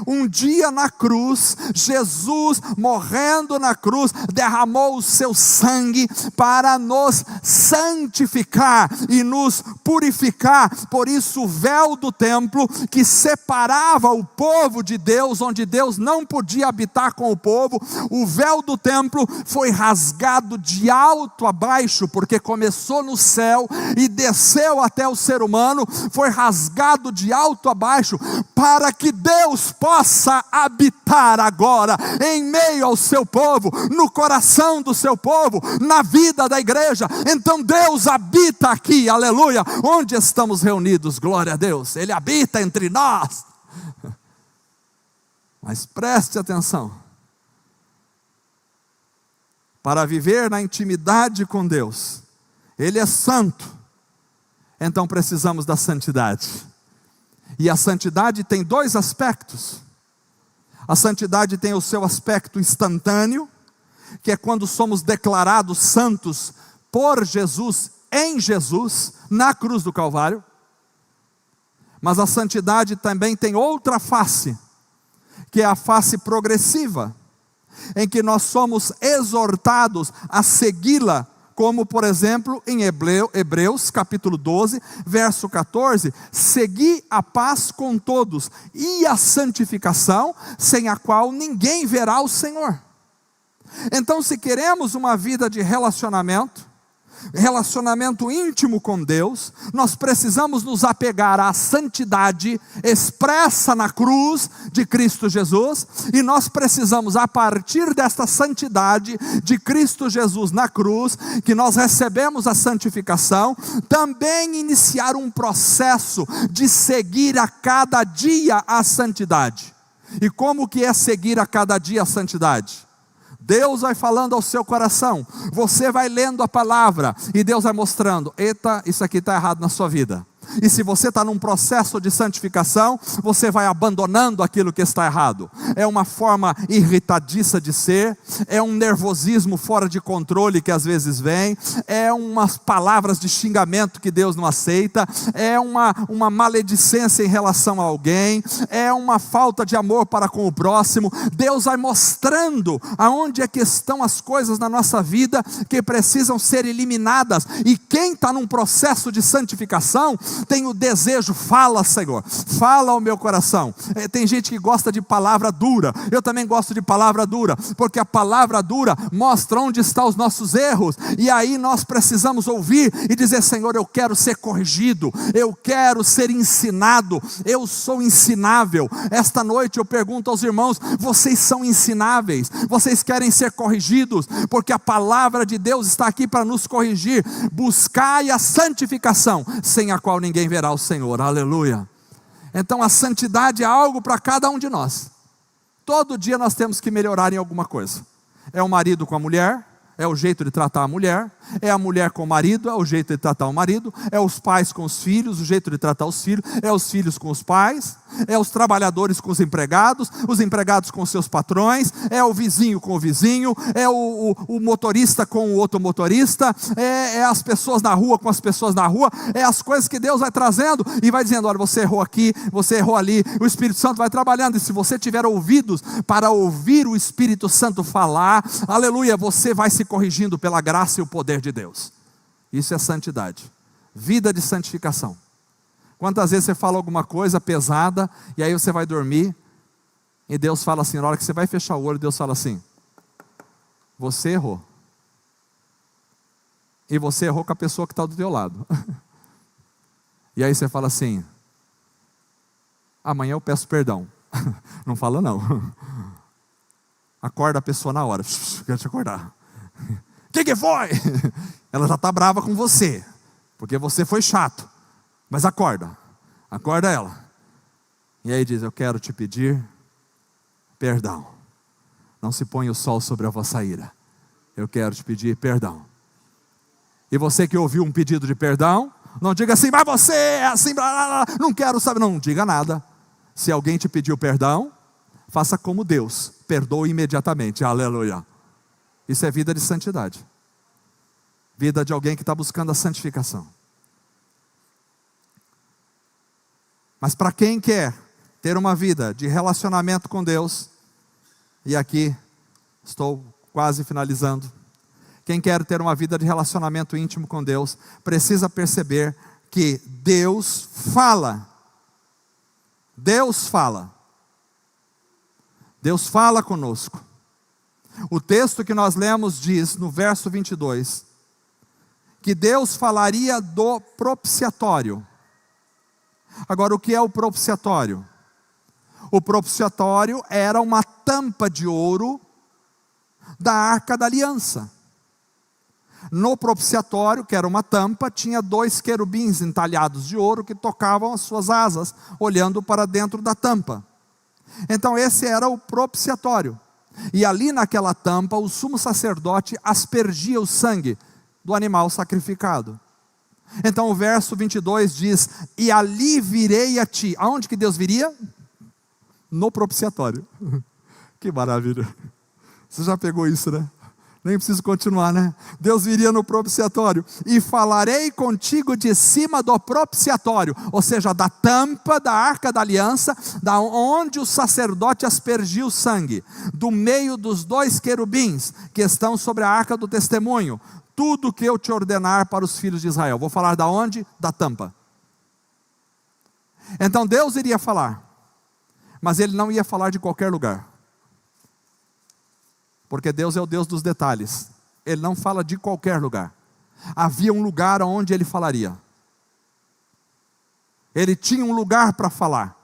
A: um dia na cruz, Jesus, morrendo na cruz, derramou o seu sangue para nos santificar e nos purificar. Por isso o véu do templo, que separava o povo de Deus, onde Deus não podia habitar com o povo, o véu do templo foi rasgado de alto a baixo, porque começou no céu e desceu até o ser humano, foi rasgado de alto a baixo, para que Deus possa habitar agora em meio ao seu povo, no coração do seu povo, na vida da igreja. Então Deus habita aqui, aleluia, onde estamos reunidos, glória a Deus, Ele habita entre nós. Mas preste atenção, para viver na intimidade com Deus, Ele é santo, então precisamos da santidade. E a santidade tem dois aspectos. A santidade tem o seu aspecto instantâneo, que é quando somos declarados santos por Jesus, em Jesus, na cruz do Calvário. Mas a santidade também tem outra face, que é a face progressiva, em que nós somos exortados a segui-la, como por exemplo em Hebreus capítulo 12, verso 14, segui a paz com todos e a santificação, sem a qual ninguém verá o Senhor. Então, se queremos uma vida de relacionamento íntimo com Deus, nós precisamos nos apegar à santidade expressa na cruz de Cristo Jesus, e nós precisamos, a partir desta santidade de Cristo Jesus na cruz, que nós recebemos a santificação, também iniciar um processo de seguir a cada dia a santidade. E como que é seguir a cada dia a santidade? Deus vai falando ao seu coração, você vai lendo a palavra, e Deus vai mostrando, eita, isso aqui está errado na sua vida. E se você está num processo de santificação, você vai abandonando aquilo que está errado. É uma forma irritadiça de ser, é um nervosismo fora de controle que às vezes vem, é umas palavras de xingamento que Deus não aceita, é uma maledicência em relação a alguém, é uma falta de amor para com o próximo. Deus vai mostrando aonde é que estão as coisas na nossa vida que precisam ser eliminadas. E quem está num processo de santificação tem o desejo, fala Senhor, fala ao meu coração. Tem gente que gosta de palavra dura, eu também gosto de palavra dura, porque a palavra dura mostra onde estão os nossos erros, e aí nós precisamos ouvir e dizer, Senhor, eu quero ser corrigido, eu quero ser ensinado, eu sou ensinável. Esta noite eu pergunto aos irmãos, vocês são ensináveis? Vocês querem ser corrigidos? Porque a palavra de Deus está aqui para nos corrigir. Buscai a santificação, sem a qual ninguém verá o Senhor, aleluia. Então a santidade é algo para cada um de nós. Todo dia nós temos que melhorar em alguma coisa. É o marido com a mulher, é o jeito de tratar a mulher, é a mulher com o marido, é o jeito de tratar o marido, é os pais com os filhos, o jeito de tratar os filhos, é os filhos com os pais, é os trabalhadores com os empregados com seus patrões, é o vizinho com o vizinho, é o motorista com o outro motorista, é as pessoas na rua com as pessoas na rua, é as coisas que Deus vai trazendo e vai dizendo, olha, você errou aqui, você errou ali. O Espírito Santo vai trabalhando, e se você tiver ouvidos para ouvir o Espírito Santo falar, aleluia, você vai se corrigindo pela graça e o poder de Deus. Isso é santidade, vida de santificação. Quantas vezes você fala alguma coisa pesada, e aí você vai dormir, e Deus fala assim, na hora que você vai fechar o olho, Deus fala assim, você errou. E você errou com a pessoa que está do teu lado. E aí você fala assim, amanhã eu peço perdão. Não fala não. Acorda a pessoa na hora, quero te acordar. O que foi? Ela já está brava com você, porque você foi chato. Mas acorda ela. E aí diz, eu quero te pedir perdão. Não se ponha o sol sobre a vossa ira. Eu quero te pedir perdão. E você que ouviu um pedido de perdão, não diga assim, mas você é assim, blá, blá, blá. Não quero saber, não diga nada. Se alguém te pediu perdão, faça como Deus, perdoe imediatamente, aleluia. Isso é vida de santidade, vida de alguém que está buscando a santificação. Mas para quem quer ter uma vida de relacionamento com Deus, e aqui estou quase finalizando, quem quer ter uma vida de relacionamento íntimo com Deus, precisa perceber que Deus fala. Deus fala. Deus fala conosco. O texto que nós lemos diz, no verso 22, que Deus falaria do propiciatório. Agora, o que é o propiciatório? O propiciatório era uma tampa de ouro da Arca da Aliança. No propiciatório, que era uma tampa, tinha 2 querubins entalhados de ouro que tocavam as suas asas, olhando para dentro da tampa. Então esse era o propiciatório. E ali naquela tampa, o sumo sacerdote aspergia o sangue do animal sacrificado. Então o verso 22 diz: e ali virei a ti. Aonde que Deus viria? No propiciatório. Que maravilha. Você já pegou isso, né? Nem preciso continuar, né? Deus viria no propiciatório. E falarei contigo de cima do propiciatório. Ou seja, da tampa da Arca da Aliança, da onde o sacerdote aspergia o sangue. Do meio dos 2 querubins que estão sobre a Arca do Testemunho. Tudo que eu te ordenar para os filhos de Israel. Vou falar da onde? Da tampa. Então Deus iria falar. Mas Ele não ia falar de qualquer lugar. Porque Deus é o Deus dos detalhes. Ele não fala de qualquer lugar. Havia um lugar onde Ele falaria. Ele tinha um lugar para falar.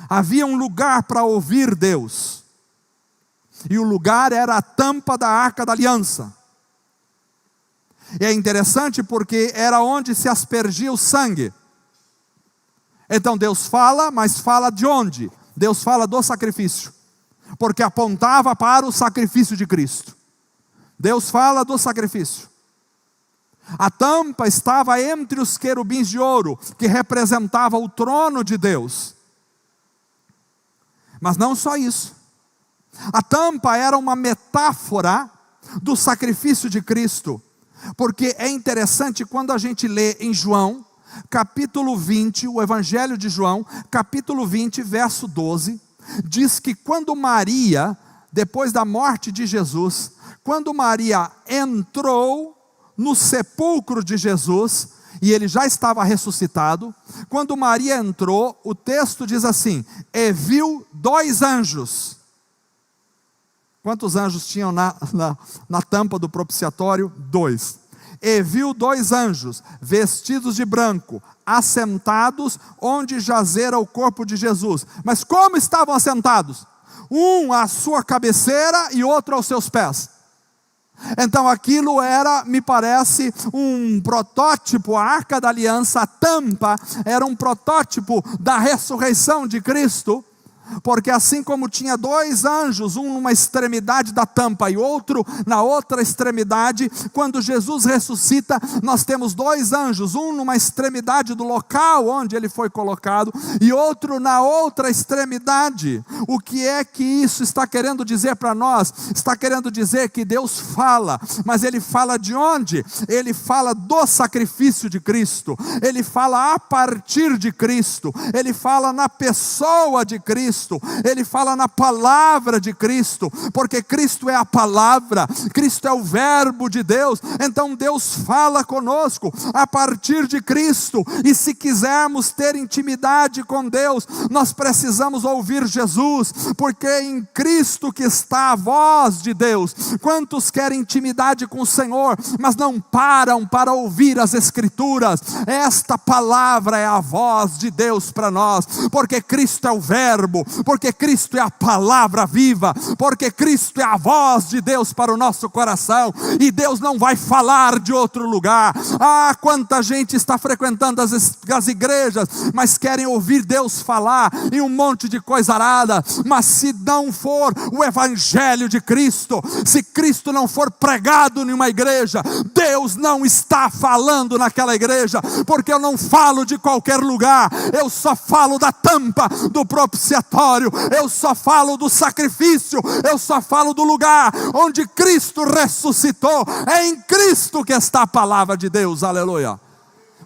A: Havia um lugar para ouvir Deus. E o lugar era a tampa da Arca da Aliança. E é interessante porque era onde se aspergia o sangue. Então Deus fala, mas fala de onde? Deus fala do sacrifício. Porque apontava para o sacrifício de Cristo. Deus fala do sacrifício. A tampa estava entre os querubins de ouro, que representava o trono de Deus. Mas não só isso. A tampa era uma metáfora do sacrifício de Cristo. Porque é interessante quando a gente lê em João, capítulo 20, o Evangelho de João, capítulo 20, verso 12, diz que quando Maria, depois da morte de Jesus, quando Maria entrou no sepulcro de Jesus, e ele já estava ressuscitado, quando Maria entrou, o texto diz assim: e viu 2 anjos. Quantos anjos tinham na tampa do propiciatório? 2. E viu 2 anjos, vestidos de branco, assentados onde jazera o corpo de Jesus. Mas como estavam assentados? Um à sua cabeceira e outro aos seus pés. Então aquilo era, me parece, um protótipo. A Arca da Aliança, a tampa, era um protótipo da ressurreição de Cristo. Porque assim como tinha 2 anjos, um numa extremidade da tampa e outro na outra extremidade, quando Jesus ressuscita, nós temos 2 anjos, um numa extremidade do local onde ele foi colocado, e outro na outra extremidade. O que é que isso está querendo dizer para nós? Está querendo dizer que Deus fala, mas Ele fala de onde? Ele fala do sacrifício de Cristo, Ele fala a partir de Cristo, Ele fala na pessoa de Cristo, Ele fala na palavra de Cristo, porque Cristo é a palavra, Cristo é o verbo de Deus. Então Deus fala conosco a partir de Cristo, e se quisermos ter intimidade com Deus, nós precisamos ouvir Jesus, porque é em Cristo que está a voz de Deus. Quantos querem intimidade com o Senhor, mas não param para ouvir as Escrituras? Esta palavra é a voz de Deus para nós, porque Cristo é o verbo, porque Cristo é a palavra viva, porque Cristo é a voz de Deus para o nosso coração, e Deus não vai falar de outro lugar. Ah, quanta gente está frequentando as igrejas, mas querem ouvir Deus falar em um monte de coisa arada, mas se não for o Evangelho de Cristo, se Cristo não for pregado em uma igreja, Deus não está falando naquela igreja, porque eu não falo de qualquer lugar, eu só falo da tampa do propiciatório, eu só falo do sacrifício, eu só falo do lugar onde Cristo ressuscitou. É em Cristo que está a palavra de Deus, aleluia.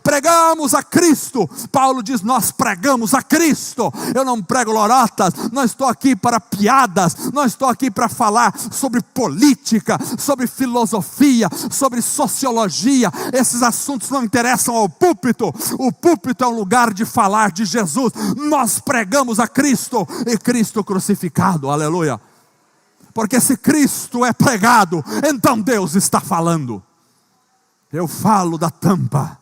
A: Pregamos a Cristo. Paulo diz: nós pregamos a Cristo. Eu não prego lorotas, não estou aqui para piadas, não estou aqui para falar sobre política, sobre filosofia, sobre sociologia. Esses assuntos não interessam ao púlpito. O púlpito é um lugar de falar de Jesus. Nós pregamos a Cristo e Cristo crucificado, aleluia. Porque se Cristo é pregado, então Deus está falando. Eu falo da tampa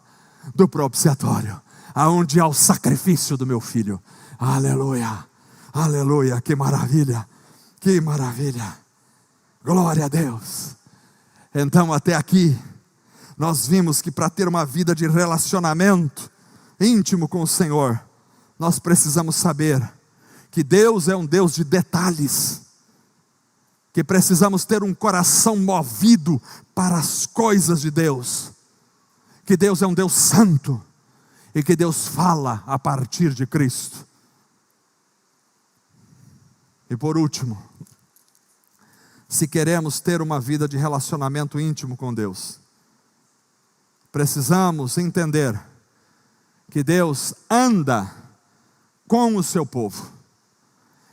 A: do propiciatório, aonde há o sacrifício do meu filho. Aleluia, aleluia, que maravilha, que maravilha. Glória a Deus. Então, até aqui, nós vimos que para ter uma vida de relacionamento íntimo com o Senhor, nós precisamos saber que Deus é um Deus de detalhes, que precisamos ter um coração movido para as coisas de Deus, que Deus é um Deus santo, e que Deus fala a partir de Cristo. E por último, se queremos ter uma vida de relacionamento íntimo com Deus, precisamos entender que Deus anda com o seu povo.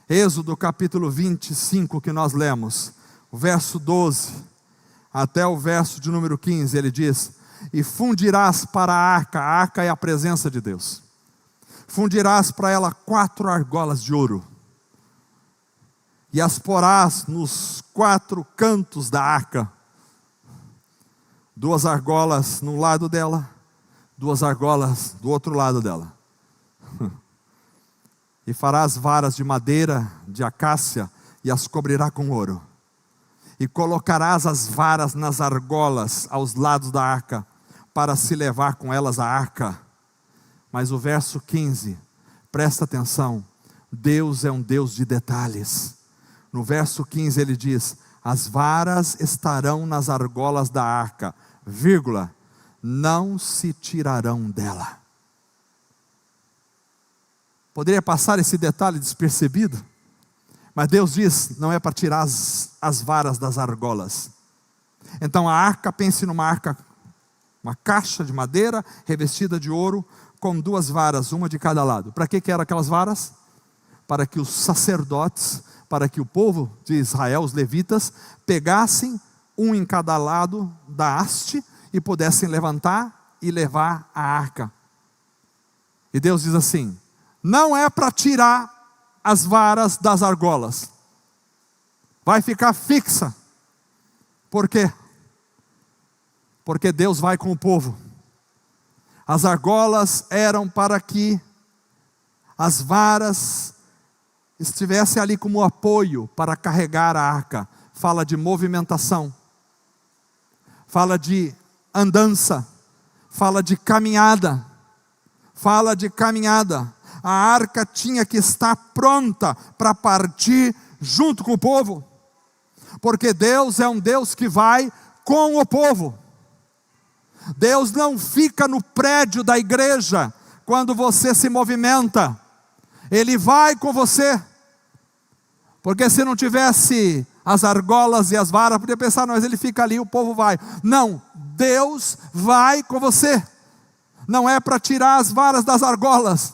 A: Êxodo capítulo 25 que nós lemos, o verso 12 até o verso de número 15, ele diz: e fundirás para a arca é a presença de Deus, fundirás para ela 4 argolas de ouro, e as porás nos 4 cantos da arca, 2 argolas num lado dela, 2 argolas do outro lado dela. E farás varas de madeira de acácia, e as cobrirá com ouro. E colocarás as varas nas argolas aos lados da arca, para se levar com elas a arca. Mas o verso 15, presta atenção, Deus é um Deus de detalhes. No verso 15 ele diz: as varas estarão nas argolas da arca, vírgula, não se tirarão dela. Poderia passar esse detalhe despercebido, mas Deus diz, não é para tirar as varas das argolas. Então a arca, pense numa arca, uma caixa de madeira revestida de ouro, com 2 varas, uma de cada lado. Para que eram aquelas varas? Para que os sacerdotes, para que o povo de Israel, os levitas, pegassem um em cada lado da haste, e pudessem levantar e levar a arca. E Deus diz assim, não é para tirar as varas das argolas, vai ficar fixa. Por quê? Porque Deus vai com o povo. As argolas eram para que as varas estivessem ali como apoio para carregar a arca. Fala de movimentação, fala de andança, fala de caminhada, A arca tinha que estar pronta para partir junto com o povo, porque Deus é um Deus que vai com o povo. Deus não fica no prédio da igreja quando você se movimenta, Ele vai com você. Porque se não tivesse as argolas e as varas, podia pensar, mas ele fica ali, o povo vai. Não, Deus vai com você. Não é para tirar as varas das argolas,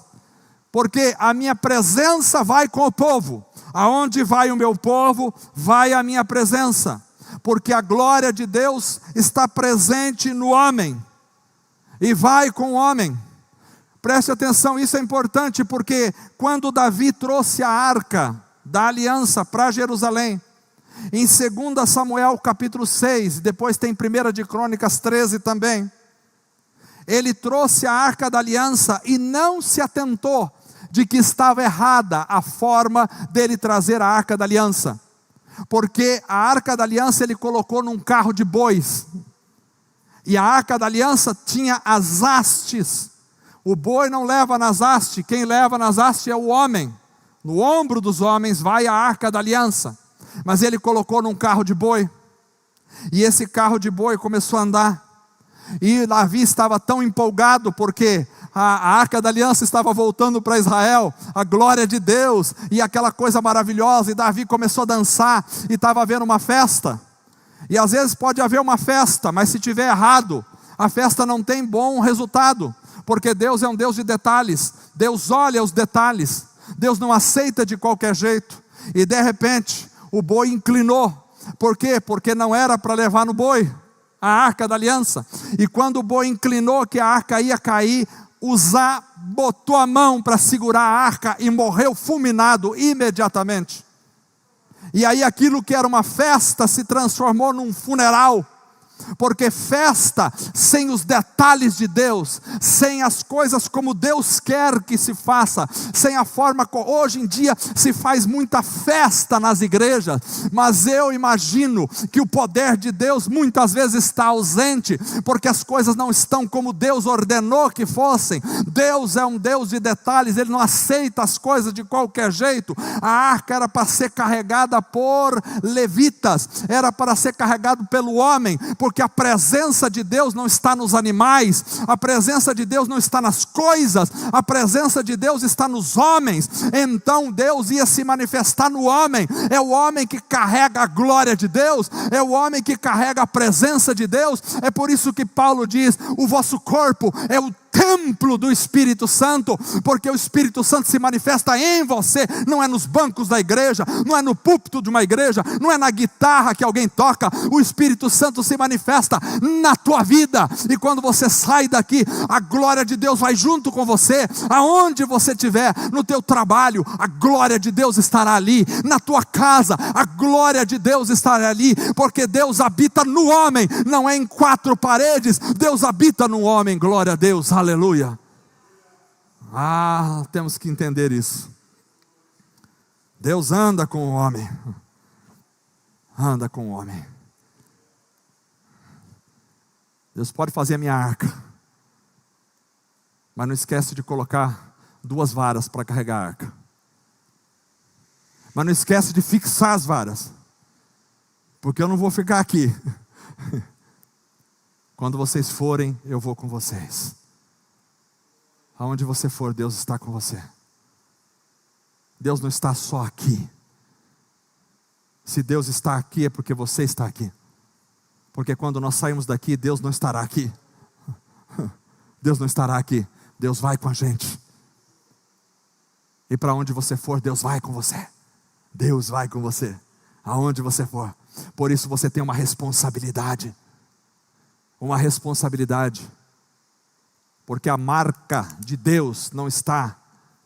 A: porque a minha presença vai com o povo. Aonde vai o meu povo, vai a minha presença, porque a glória de Deus está presente no homem, e vai com o homem. Preste atenção, isso é importante, porque quando Davi trouxe a arca da aliança para Jerusalém, em 2 Samuel capítulo 6, depois tem 1 de Crônicas 13 também, ele trouxe a arca da aliança e não se atentou de que estava errada a forma dele trazer a arca da aliança, porque a arca da aliança ele colocou num carro de bois, e a arca da aliança tinha as hastes. O boi não leva nas hastes, quem leva nas hastes é o homem. No ombro dos homens vai a arca da aliança, mas ele colocou num carro de boi, e esse carro de boi começou a andar, e Davi estava tão empolgado, porque a arca da aliança estava voltando para Israel, a glória de Deus, e aquela coisa maravilhosa, e Davi começou a dançar, e estava havendo uma festa. E às vezes pode haver uma festa, mas se tiver errado, a festa não tem bom resultado, porque Deus é um Deus de detalhes. Deus olha os detalhes, Deus não aceita de qualquer jeito. E de repente o boi inclinou. Por quê? Porque não era para levar no boi a arca da aliança. E quando o boi inclinou que a arca ia cair, Uzá botou a mão para segurar a arca e morreu fulminado imediatamente. E aí aquilo que era uma festa se transformou num funeral. porque festa sem os detalhes de Deus, sem as coisas como Deus quer que se faça, sem a forma como hoje em dia se faz muita festa nas igrejas, mas eu imagino que o poder de Deus muitas vezes está ausente, porque as coisas não estão como Deus ordenou que fossem. Deus é um Deus de detalhes, Ele não aceita as coisas de qualquer jeito. A arca era para ser carregada por levitas, era para ser carregado pelo homem, porque a presença de Deus não está nos animais, a presença de Deus não está nas coisas, a presença de Deus está nos homens. Então Deus ia se manifestar no homem, é o homem que carrega a glória de Deus, é o homem que carrega a presença de Deus. É por isso que Paulo diz: o vosso corpo é o templo do Espírito Santo, porque o Espírito Santo se manifesta em você, não é nos bancos da igreja, não é no púlpito de uma igreja, não é na guitarra que alguém toca. O Espírito Santo se manifesta na tua vida, e quando você sai daqui, a glória de Deus vai junto com você. Aonde você estiver, no teu trabalho, a glória de Deus estará ali, na tua casa, a glória de Deus estará ali, porque Deus habita no homem, não é em quatro paredes. Deus habita no homem, glória a Deus, aleluia. Temos que entender isso. Deus anda com o homem, anda com o homem. Deus pode fazer a minha arca, mas não esquece de colocar 2 varas para carregar a arca. Mas não esquece de fixar as varas, porque eu não vou ficar aqui. Quando vocês forem, eu vou com vocês. Aonde você for, Deus está com você. Deus não está só aqui. Se Deus está aqui, é porque você está aqui. Porque quando nós saímos daqui, Deus não estará aqui. Deus não estará aqui. Deus vai com a gente. E para onde você for, Deus vai com você. Deus vai com você, aonde você for. Por isso você tem uma responsabilidade. Uma responsabilidade. Porque a marca de Deus não está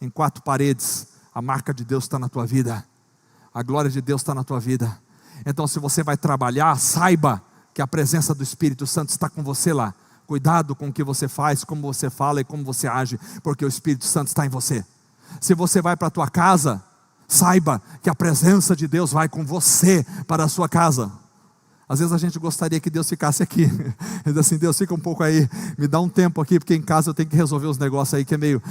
A: em 4 paredes. A marca de Deus está na tua vida. A glória de Deus está na tua vida. Então, se você vai trabalhar, saiba que a presença do Espírito Santo está com você lá. Cuidado com o que você faz, como você fala e como você age, porque o Espírito Santo está em você. Se você vai para a tua casa, saiba que a presença de Deus vai com você para a sua casa. Às vezes a gente gostaria que Deus ficasse aqui. Ele diz assim: Deus, fica um pouco aí, me dá um tempo aqui, porque em casa eu tenho que resolver os negócios aí que é meio,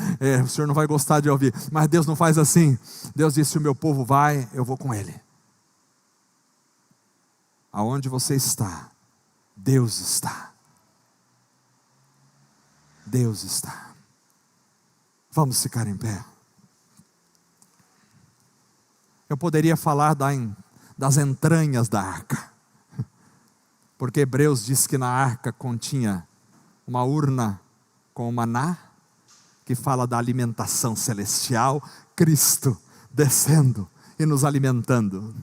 A: o senhor não vai gostar de ouvir. Mas Deus não faz assim. Deus disse: se o meu povo vai, eu vou com ele. Aonde você está, Deus está. Deus está. Vamos ficar em pé. Eu poderia falar das entranhas da arca, porque Hebreus diz que na arca continha uma urna com o maná, que fala da alimentação celestial, Cristo descendo e nos alimentando.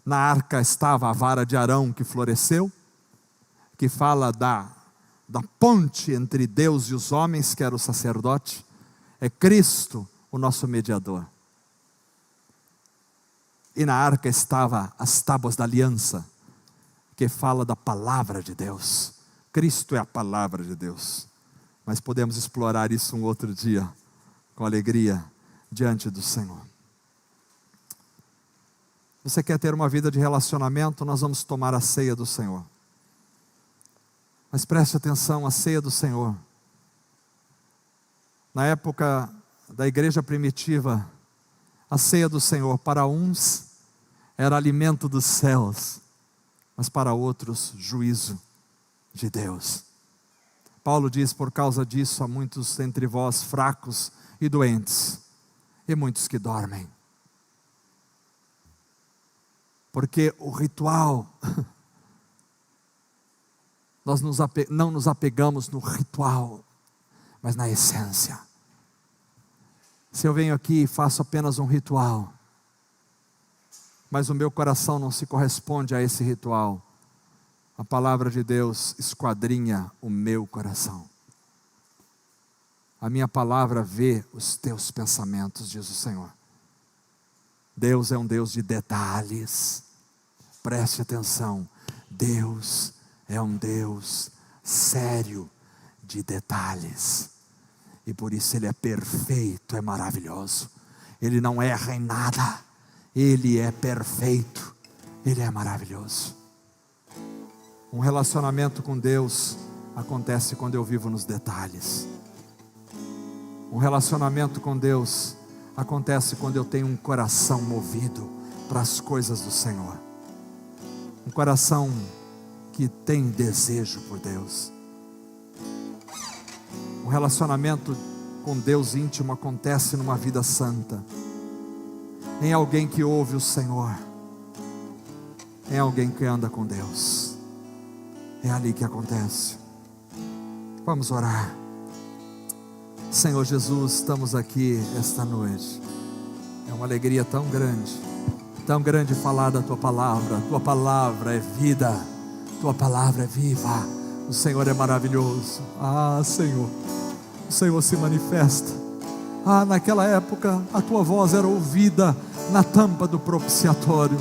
A: Na arca estava a vara de Arão que floresceu, que fala da ponte entre Deus e os homens, que era o sacerdote. É Cristo o nosso mediador. E na arca estava as tábuas da aliança, que fala da palavra de Deus. Cristo é a palavra de Deus. Mas podemos explorar isso um outro dia, com alegria, diante do Senhor. Você quer ter uma vida de relacionamento? Nós vamos tomar a ceia do Senhor. Mas preste atenção, a ceia do Senhor. Na época da igreja primitiva, a ceia do Senhor para uns era alimento dos céus, mas para outros juízo de Deus. Paulo diz: por causa disso há muitos entre vós fracos e doentes, e muitos que dormem. Porque o ritual, nós não nos apegamos no ritual, mas na essência. Se eu venho aqui e faço apenas um ritual, mas o meu coração não se corresponde a esse ritual, a palavra de Deus esquadrinha o meu coração. A minha palavra vê os teus pensamentos, diz o Senhor. Deus é um Deus de detalhes. Preste atenção. Deus é um Deus sério de detalhes. E por isso Ele é perfeito, é maravilhoso. Ele não erra em nada. Ele é perfeito. Ele é maravilhoso. Um relacionamento com Deus acontece quando eu vivo nos detalhes. Um relacionamento com Deus acontece quando eu tenho um coração movido para as coisas do Senhor. Um coração que tem desejo por Deus. Um relacionamento com Deus íntimo acontece numa vida santa, em alguém que ouve o Senhor, em alguém que anda com Deus. É ali que acontece. Vamos orar. Senhor Jesus, estamos aqui esta noite. É uma alegria tão grande falar da Tua palavra. Tua palavra é vida, Tua palavra é viva. O Senhor é maravilhoso. Senhor, o Senhor se manifesta. Naquela época a Tua voz era ouvida na tampa do propiciatório.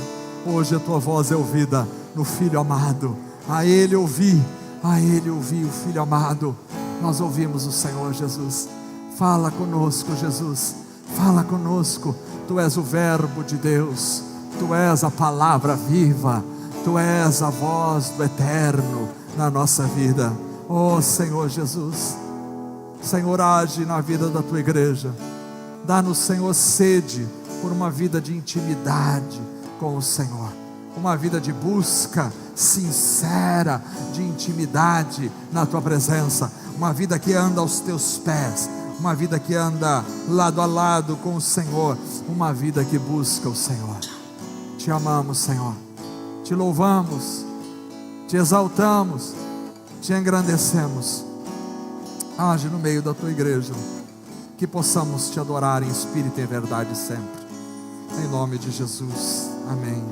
A: Hoje a Tua voz é ouvida no Filho amado. A Ele ouvi, o Filho amado. Nós ouvimos o Senhor Jesus. Fala conosco, Jesus, fala conosco. Tu és o verbo de Deus, Tu és a palavra viva, Tu és a voz do eterno na nossa vida. Senhor Jesus, Senhor, age na vida da Tua igreja. Dá-nos, Senhor, sede por uma vida de intimidade com o Senhor, uma vida de busca sincera, de intimidade na Tua presença, uma vida que anda aos Teus pés, uma vida que anda lado a lado com o Senhor, uma vida que busca o Senhor. Te amamos, Senhor, Te louvamos, Te exaltamos, Te engrandecemos. Age no meio da Tua igreja, que possamos Te adorar em espírito e em verdade sempre. Em nome de Jesus, amém.